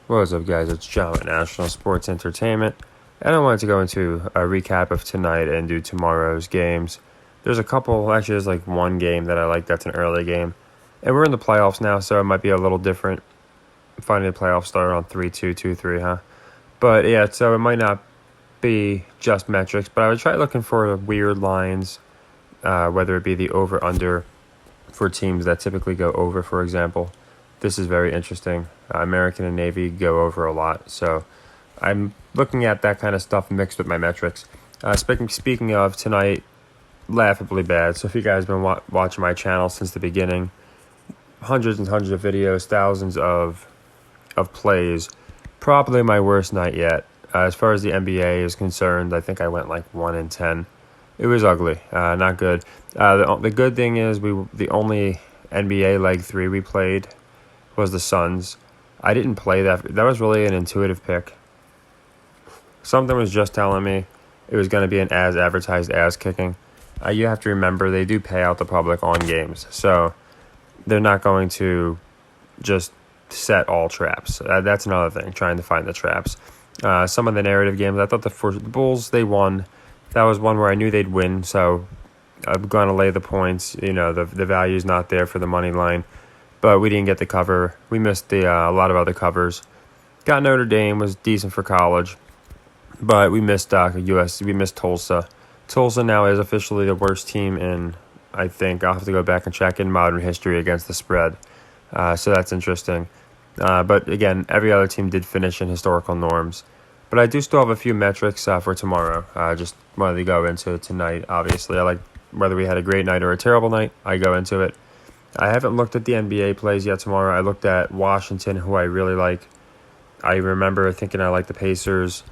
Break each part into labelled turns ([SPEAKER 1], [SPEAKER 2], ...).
[SPEAKER 1] What's up, guys? It's John with National Sports Entertainment, and I wanted to go into a recap of tonight and do tomorrow's games. There's a couple, actually, there's like one game that I like that's an early game, and we're in the playoffs now, so it might be a little different. Finding the playoffs start on 3-2, 2-3, huh? But yeah, so it might not be just metrics, but I would try looking for weird lines, whether it be the over-under for teams that typically go over, for example. This is very interesting. American and Navy go over a lot, so I'm looking at that kind of stuff mixed with my metrics. Speaking of tonight, laughably bad. So if you guys have been watching my channel since the beginning, hundreds and hundreds of videos, thousands of plays, probably my worst night yet. As far as the NBA is concerned, I think I went like 1-10. It was ugly, not good. The good thing is the only NBA leg 3 we played was the Suns. I didn't play that. That was really an intuitive pick. Something was just telling me it was going to be an as advertised ass kicking. You have to remember they do pay out the public on games, so they're not going to just set all traps. That's another thing, trying to find the traps. Some of the narrative games, I thought the Bulls, they won. That was one where I knew they'd win, so I'm going to lay the points. You know, the value's not there for the money line. But we didn't get the cover. We missed a lot of other covers. Got Notre Dame, was decent for college, but we missed We missed Tulsa. Tulsa now is officially the worst team in, I think, I'll have to go back and check, in modern history against the spread. So that's interesting. But again, every other team did finish in historical norms. But I do still have a few metrics for tomorrow. Just wanted to go into tonight. Obviously, I like whether we had a great night or a terrible night. I go into it. I haven't looked at the NBA plays yet tomorrow. I looked at Washington, who I really like. I remember thinking I liked the Pacers.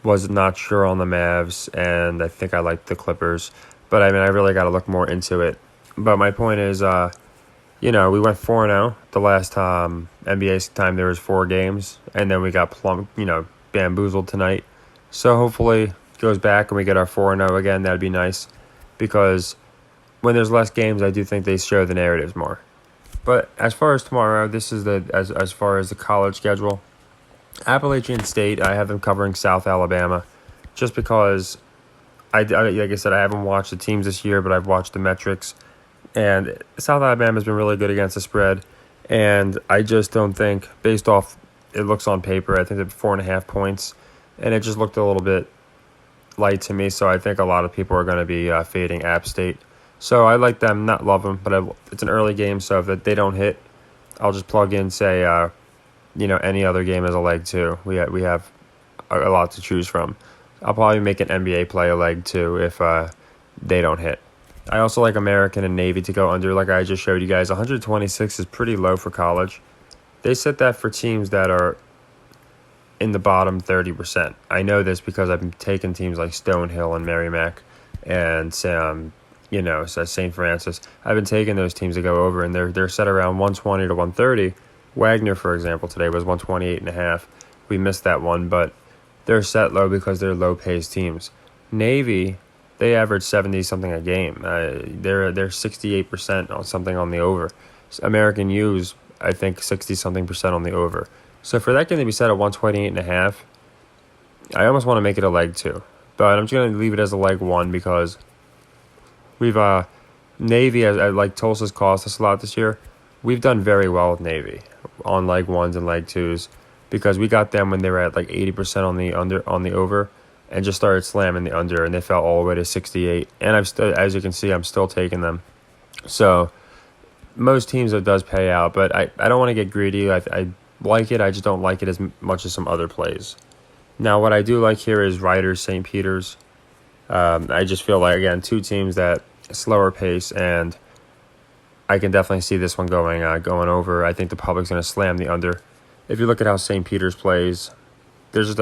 [SPEAKER 1] Was not sure on the Mavs, and I think I liked the Clippers. But I mean, I really got to look more into it. But my point is, we went 4-0 the last NBA time there was 4 games, and then we got bamboozled tonight. So hopefully it goes back and we get our 4-0 again. That'd be nice, because when there's less games, I do think they show the narratives more. But as far as tomorrow, this is as far as the college schedule. Appalachian State, I have them covering South Alabama, just because like I said, I haven't watched the teams this year, but I've watched the metrics, and South Alabama has been really good against the spread, and I just don't think, based off it looks on paper, I think they're 4.5 points, and it just looked a little bit light to me. So I think a lot of people are going to be fading App State. So I like them, not love them, but it's an early game, so if they don't hit, I'll just plug in, say, any other game as a leg 2. We have a lot to choose from. I'll probably make an NBA play a leg 2 if they don't hit. I also like American and Navy to go under, like I just showed you guys. 126 is pretty low for college. They set that for teams that are in the bottom 30%. I know this because I've been taking teams like Stonehill and Merrimack and St. Francis. I've been taking those teams to go over, and they're set around 120 to 130. Wagner, for example, today was 128.5. We missed that one, but they're set low because they're low-paced teams. Navy, they average 70-something a game. They're 68% on something on the over. American U's, I think, 60-something percent on the over. So for that game to be set at 128.5, I almost want to make it a leg 2. But I'm just going to leave it as a leg 1 because we've Navy, like Tulsa's cost us a lot this year. We've done very well with Navy on leg 1s and leg 2s because we got them when they were at like 80% on the over, and just started slamming the under, and they fell all the way to 68. And I'm still, as you can see, I'm still taking them. So most teams it does pay out, but I don't want to get greedy. I like it. I just don't like it as much as some other plays. Now, what I do like here is Riders, St. Peter's. I just feel like, again, 2 teams that slower pace, and I can definitely see this one going over. I think the public's going to slam the under. If you look at how St. Peter's plays, there's just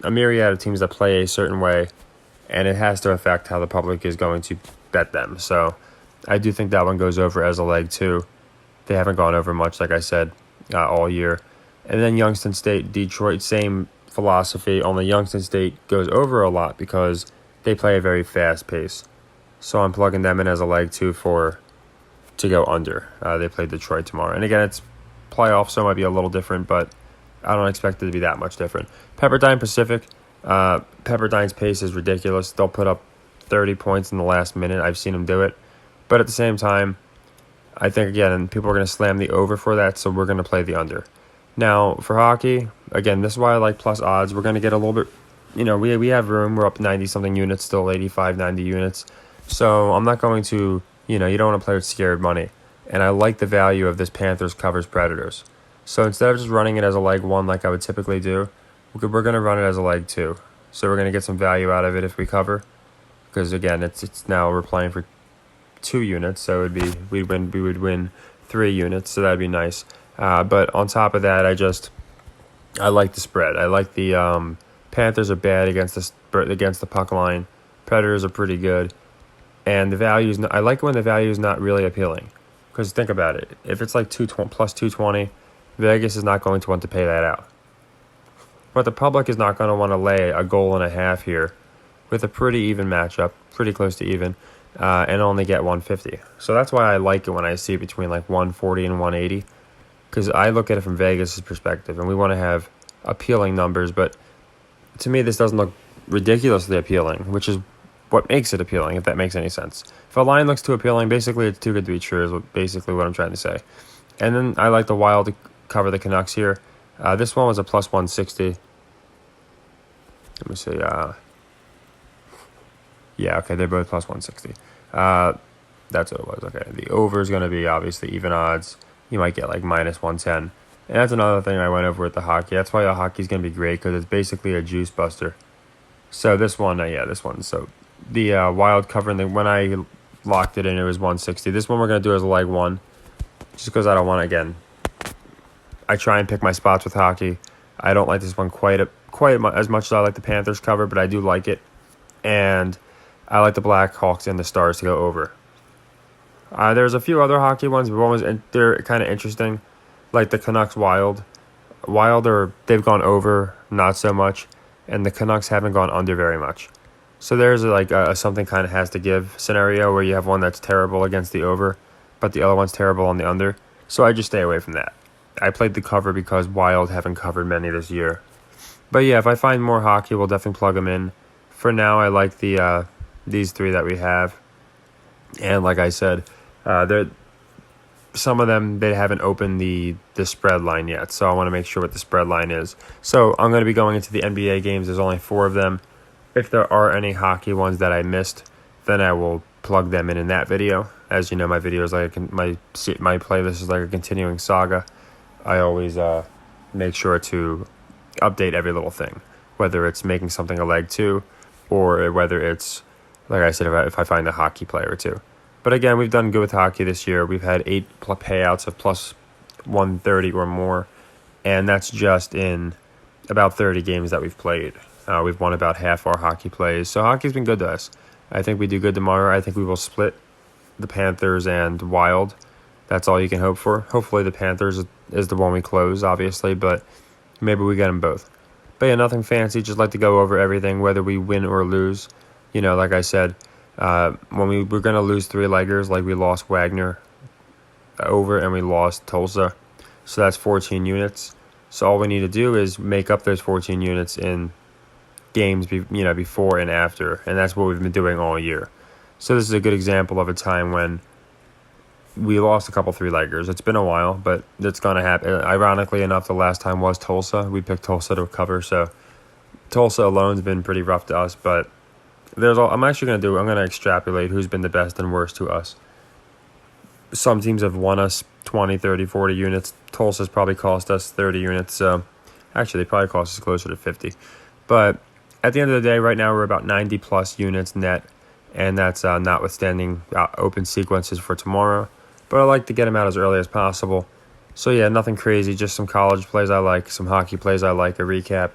[SPEAKER 1] a myriad of teams that play a certain way, and it has to affect how the public is going to bet them. So I do think that one goes over as a leg 2. They haven't gone over much, like I said, all year. And then Youngstown State, Detroit, same philosophy, only Youngstown State goes over a lot because they play a very fast pace. So I'm plugging them in as a leg 2 to go under. They play Detroit tomorrow. And again, it's playoffs, so it might be a little different, but I don't expect it to be that much different. Pepperdine Pacific, Pepperdine's pace is ridiculous. They'll put up 30 points in the last minute. I've seen them do it. But at the same time, I think, again, people are going to slam the over for that, so we're going to play the under. Now, for hockey, again, this is why I like plus odds. We're going to get a little bit, we have room. We're up 90-something units, still 85, 90 units. So I'm not going to, you don't want to play with scared money. And I like the value of this Panthers covers Predators. So instead of just running it as a leg 1 like I would typically do, we're going to run it as a leg 2. So we're going to get some value out of it if we cover. Because, again, it's now we're playing for 2 units, so we would win 3 units, so that'd be nice. But on top of that, I like the spread. I like the Panthers are bad against the puck line. Predators are pretty good, and the values. I like when the value is not really appealing, because think about it. If it's like plus 220, Vegas is not going to want to pay that out. But the public is not going to want to lay a goal and a half here, with a pretty even matchup, pretty close to even. And only get 150. So that's why I like it when I see between like 140 and 180, because I look at it from Vegas' perspective, and we want to have appealing numbers. But to me, this doesn't look ridiculously appealing, which is what makes it appealing, if that makes any sense. If a line looks too appealing, basically it's too good to be true, is basically what I'm trying to say. And then I like the Wild to cover the Canucks here. This one was a plus 160. Let me see. Yeah, okay, they're both plus 160. That's what it was. Okay, the over is going to be obviously even odds. You might get like minus 110. And that's another thing I went over with the hockey. That's why the hockey is going to be great, because it's basically a juice buster. So this one. So the Wild covering, when I locked it in, it was 160. This one we're going to do as a leg 1, just because I don't want to, again, I try and pick my spots with hockey. I don't like this one quite as much as I like the Panthers cover, but I do like it. And I like the Blackhawks and the Stars to go over. There's a few other hockey ones, but they're kind of interesting, like the Canucks Wild. They've gone over, not so much, and the Canucks haven't gone under very much. So there's a something kind of has to give scenario where you have one that's terrible against the over, but the other one's terrible on the under. So I just stay away from that. I played the cover because Wild haven't covered many this year. But yeah, if I find more hockey, we'll definitely plug them in. For now, I like these 3 that we have, and like I said, some of them, they haven't opened the spread line yet, so I want to make sure what the spread line is. So I'm going to be going into the NBA games. There's only 4 of them. If there are any hockey ones that I missed, then I will plug them in that video. As you know, my video is like my playlist is like a continuing saga. I always make sure to update every little thing, whether it's making something a leg 2, or whether it's, like I said, if I find a hockey player or 2. But again, we've done good with hockey this year. We've had 8 payouts of plus 130 or more, and that's just in about 30 games that we've played. We've won about half our hockey plays, so hockey's been good to us. I think we do good tomorrow. I think we will split the Panthers and Wild. That's all you can hope for. Hopefully the Panthers is the one we close, obviously, but maybe we get them both. But yeah, nothing fancy. Just like to go over everything, whether we win or lose. Like I said, when we were going to lose 3-leggers, like we lost Wagner over and we lost Tulsa. So that's 14 units. So all we need to do is make up those 14 units in games before and after. And that's what we've been doing all year. So this is a good example of a time when we lost a couple 3-leggers. It's been a while, but it's going to happen. Ironically enough, the last time was Tulsa. We picked Tulsa to cover, so Tulsa alone's been pretty rough to us, but I'm going to extrapolate who's been the best and worst to us. Some teams have won us 20, 30, 40 units. Tulsa's probably cost us 30 units, so actually they probably cost us closer to 50. But at the end of the day, right now we're about 90 plus units net, and that's notwithstanding open sequences for tomorrow. But I like to get them out as early as possible. So yeah, nothing crazy, just some college plays I like, some hockey plays I like, a recap.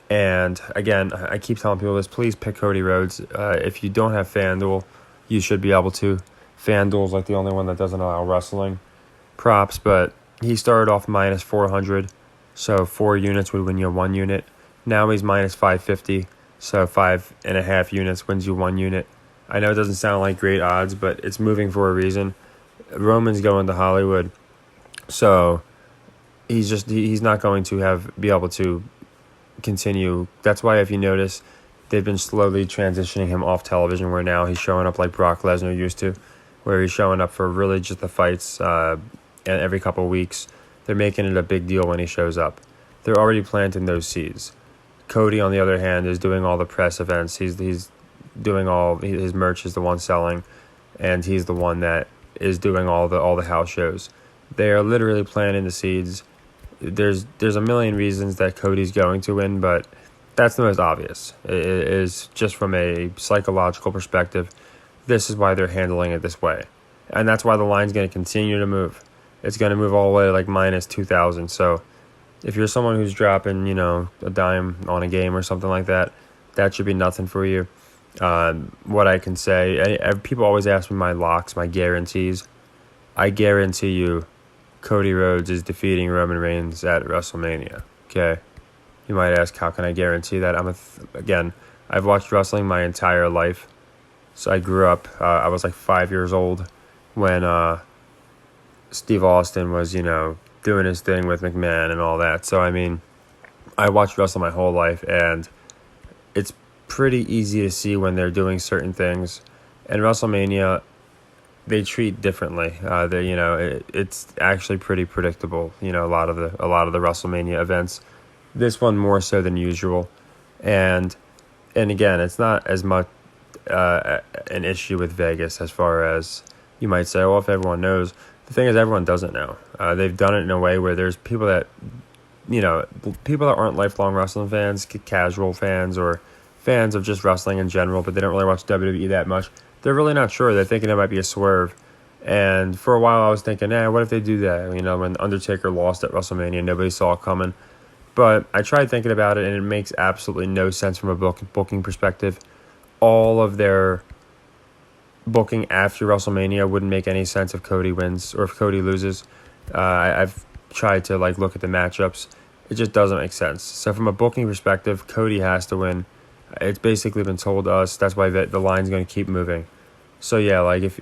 [SPEAKER 1] And again, I keep telling people this, please pick Cody Rhodes. If you don't have FanDuel, you should be able to. FanDuel's like the only one that doesn't allow wrestling props, but he started off minus 400, so 4 units would win you 1 unit. Now he's minus 550, so 5.5 units wins you 1 unit. I know it doesn't sound like great odds, but it's moving for a reason. Roman's going to Hollywood, so he's not going to be able to continue. That's why, if you notice, they've been slowly transitioning him off television, where now he's showing up like Brock Lesnar used to, where he's showing up for really just the fights, and every couple of weeks. They're making it a big deal when he shows up. They're already planting those seeds. Cody, on the other hand, is doing all the press events. He's doing all his merch is the one selling, and he's the one that is doing all the house shows. They are literally planting the seeds. There's a million reasons that Cody's going to win, but that's the most obvious. It is just from a psychological perspective. This is why they're handling it this way, and that's why the line's going to continue to move. It's going to move all the way to like minus 2,000. So if you're someone who's dropping, a dime on a game or something like that, that should be nothing for you. What I can say, people always ask me my locks, my guarantees. I guarantee you Cody Rhodes is defeating Roman Reigns at WrestleMania. Okay? You might ask, how can I guarantee that? Again, I've watched wrestling my entire life. So I grew up, I was like 5 years old when Steve Austin was, doing his thing with McMahon and all that. So, I watched wrestling my whole life, and it's pretty easy to see when they're doing certain things. And WrestleMania, they treat differently. It's actually pretty predictable. A lot of the WrestleMania events. This one more so than usual, and again, it's not as much an issue with Vegas as far as you might say. Well, if everyone knows, the thing is, everyone doesn't know. They've done it in a way where there's people that aren't lifelong wrestling fans, casual fans, or fans of just wrestling in general, but they don't really watch WWE that much. They're really not sure. They're thinking it might be a swerve. And for a while, I was thinking, what if they do that? When Undertaker lost at WrestleMania, nobody saw it coming. But I tried thinking about it, and it makes absolutely no sense from a booking perspective. All of their booking after WrestleMania wouldn't make any sense if Cody wins or if Cody loses. I've tried to look at the matchups. It just doesn't make sense. So from a booking perspective, Cody has to win. It's basically been told to us. That's why the line's going to keep moving. So yeah, if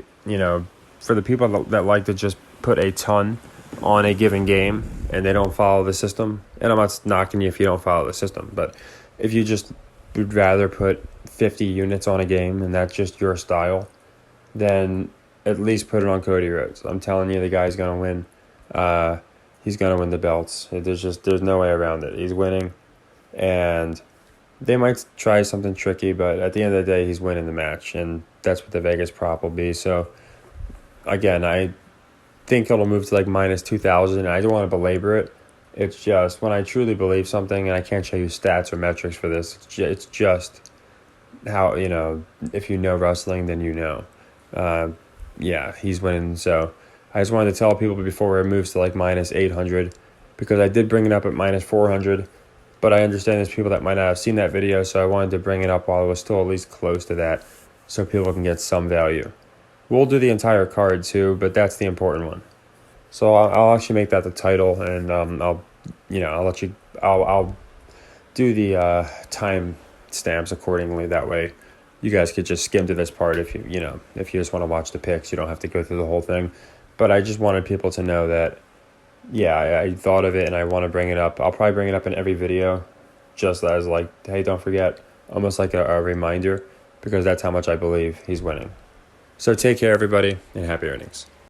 [SPEAKER 1] for the people that like to just put a ton on a given game and they don't follow the system, and I'm not knocking you if you don't follow the system, but if you just would rather put 50 units on a game and that's just your style, then at least put it on Cody Rhodes. I'm telling you, the guy's going to win. He's going to win the belts. There's no way around it. He's winning, and they might try something tricky, but at the end of the day, he's winning the match, and that's what the Vegas prop will be. So again, I think it'll move to minus 2,000. I don't want to belabor it. It's just when I truly believe something, and I can't show you stats or metrics for this, it's just how, if you know wrestling, then you know. He's winning. So I just wanted to tell people before it moves to minus 800, because I did bring it up at minus 400, but I understand there's people that might not have seen that video, so I wanted to bring it up while it was still at least close to that, so people can get some value. We'll do the entire card too, but that's the important one. So I'll actually make that the title, and I'll do the time stamps accordingly. That way, you guys could just skim to this part if you just want to watch the picks. You don't have to go through the whole thing. But I just wanted people to know that, I thought of it and I want to bring it up. I'll probably bring it up in every video, just as hey, don't forget, almost like a reminder, because that's how much I believe he's winning. So take care, everybody, and happy earnings.